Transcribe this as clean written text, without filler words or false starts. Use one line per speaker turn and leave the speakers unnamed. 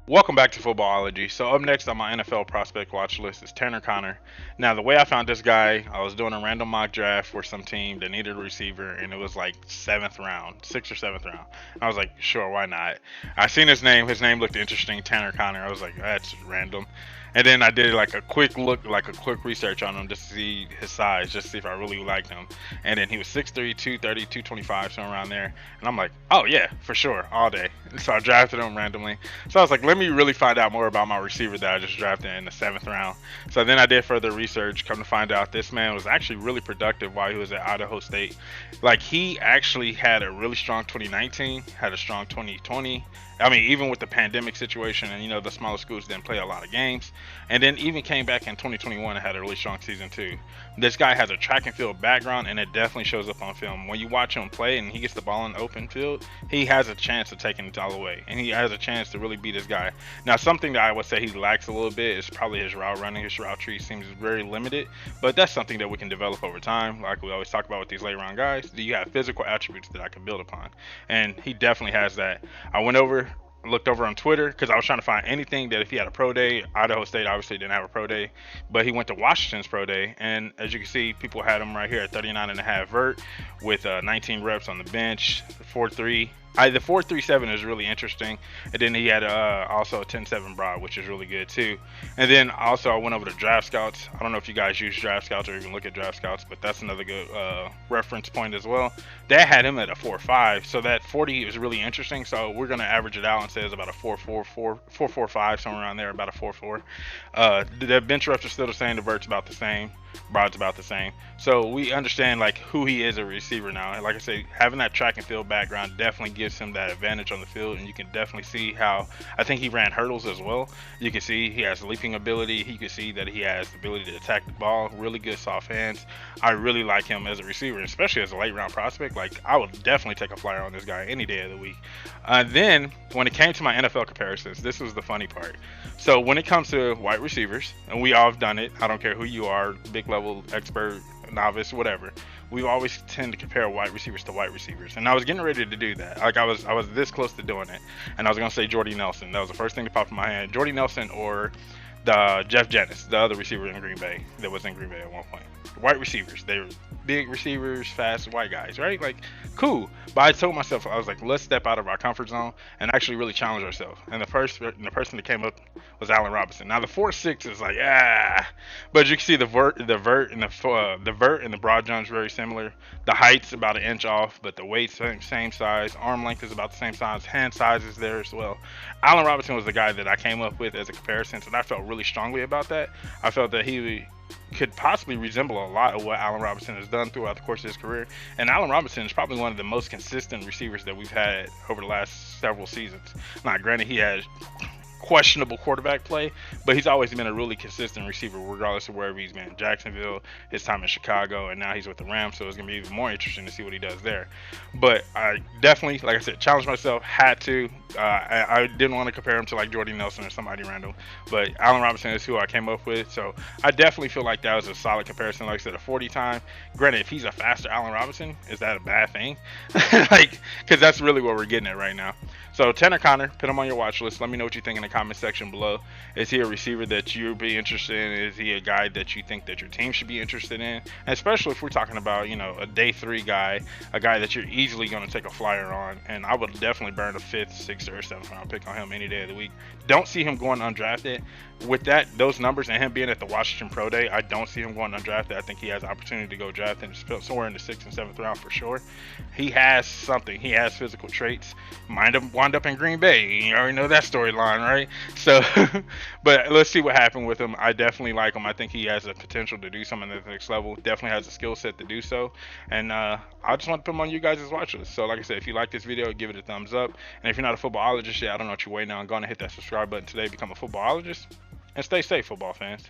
Welcome back to Footballology. So up next on my NFL prospect watch list is Tanner Connor. Now the way I found this guy, I was doing a random mock draft for some team that needed a receiver, and it was like seventh round, sixth or seventh round. I was like, sure, why not? I seen his name. His name looked interesting, Tanner Connor. I was like, that's random. And then I did like a quick look, like a quick research on him just to see his size, just to see if I really liked him. And then he was 6'3", 230, 225, somewhere around there. And I'm like, oh yeah, for sure, all day. So I drafted him randomly. So I was like, let me really find out more about my receiver that I just drafted in the seventh round. So then I did further research. Come to find out, this man was actually really productive while he was at Idaho State. Like, he actually had a really strong 2019, had a strong 2020. I mean, even with the pandemic situation and, the smaller schools didn't play a lot of games. And then even came back in 2021 and had a really strong season too. This guy has a track and field background, and it definitely shows up on film. When you watch him play and he gets the ball in the open field, he has a chance of taking it all the way. And he has a chance to really beat this guy. Now, something that I would say he lacks a little bit is probably his route running. His route tree seems very limited, but that's something that we can develop over time. Like we always talk about with these late round guys, do you have physical attributes that I can build upon? And he definitely has that. I went over, looked over on Twitter because I was trying to find anything that if he had a pro day. Idaho State obviously didn't have a pro day, but he went to Washington's pro day, and as you can see, people had him right here at 39.5 vert with 19 reps on the bench, 4.3. The 4.37 is really interesting, and then he had also a 10.7 broad, which is really good too. And then also I went over to Draft Scouts. I don't know if you guys use Draft Scouts or even look at Draft Scouts, but that's another good reference point as well. They had him at a 4.5, so that 40 is really interesting. So we're gonna average it out and say it's about a 4.45, somewhere around there, about a 4.4. The bench reps are still the same. The vert's about the same. Broad's about the same. So we understand like who he is as a receiver now. And like I say, having that track and field background definitely gives him that advantage on the field. And you can definitely see how, I think he ran hurdles as well. You can see he has leaping ability. You can see that he has the ability to attack the ball. Really good soft hands. I really like him as a receiver, especially as a late round prospect. Like, I would definitely take a flyer on this guy any day of the week. Then when it came to my NFL comparisons, this was the funny part. So when it comes to wide receivers, and we all have done it, I don't care who you are, big level expert, novice, whatever, we always tend to compare wide receivers to wide receivers. And I was getting ready to do that. Like, I was this close to doing it. And I was gonna say Jordy Nelson. That was the first thing that popped in my head. Jordy Nelson or the Jeff Janis, the other receiver in Green Bay that was in Green Bay at one point. White receivers, they were big receivers, fast white guys, right? Like, cool. But I told myself, I was like, let's step out of our comfort zone and actually really challenge ourselves. And the person that came up was Allen Robinson. Now the 4.6 is like, but you can see the vert and the broad jump's very similar. The height's about an inch off, but the weight's same size. Arm length is about the same size. Hand size is there as well. Allen Robinson was the guy that I came up with as a comparison, and I felt really strongly about that. I felt that he could possibly resemble a lot of what Allen Robinson has done throughout the course of his career. And Allen Robinson is probably one of the most consistent receivers that we've had over the last several seasons. Now, granted, he has questionable quarterback play, but he's always been a really consistent receiver regardless of wherever he's been. Jacksonville, his time in Chicago, and now he's with the Rams, so it's going to be even more interesting to see what he does there. But I definitely, like I said, challenged myself, had to. I didn't want to compare him to like Jordy Nelson or somebody random, but Allen Robinson is who I came up with, so I definitely feel like that was a solid comparison. Like I said, a 40 time. Granted, if he's a faster Allen Robinson, is that a bad thing? Like, because that's really what we're getting at right now. So Tanner Connor, put him on your watch list. Let me know what you think in the comment section below. Is he a receiver that you'd be interested in? Is he a guy that you think that your team should be interested in? And especially if we're talking about, a day 3 guy, a guy that you're easily going to take a flyer on. And I would definitely burn a 5th, 6th, or 7th round pick on him any day of the week. Don't see him going undrafted. With those numbers and him being at the Washington Pro Day, I don't see him going undrafted. I think he has the opportunity to go drafted somewhere in the 6th and 7th round for sure. He has something. He has physical traits. Might have wound up in Green Bay. You already know that storyline, right? So, but let's see what happened with him. I definitely like him. I think he has the potential to do something at the next level. Definitely has the skill set to do so. And I just want to put him on you guys' watch list. So like I said, if you like this video, give it a thumbs up. And if you're not a footballologist yet, I don't know what you're waiting on. Go on and hit that subscribe button today. Become a footballologist. And stay safe, football fans.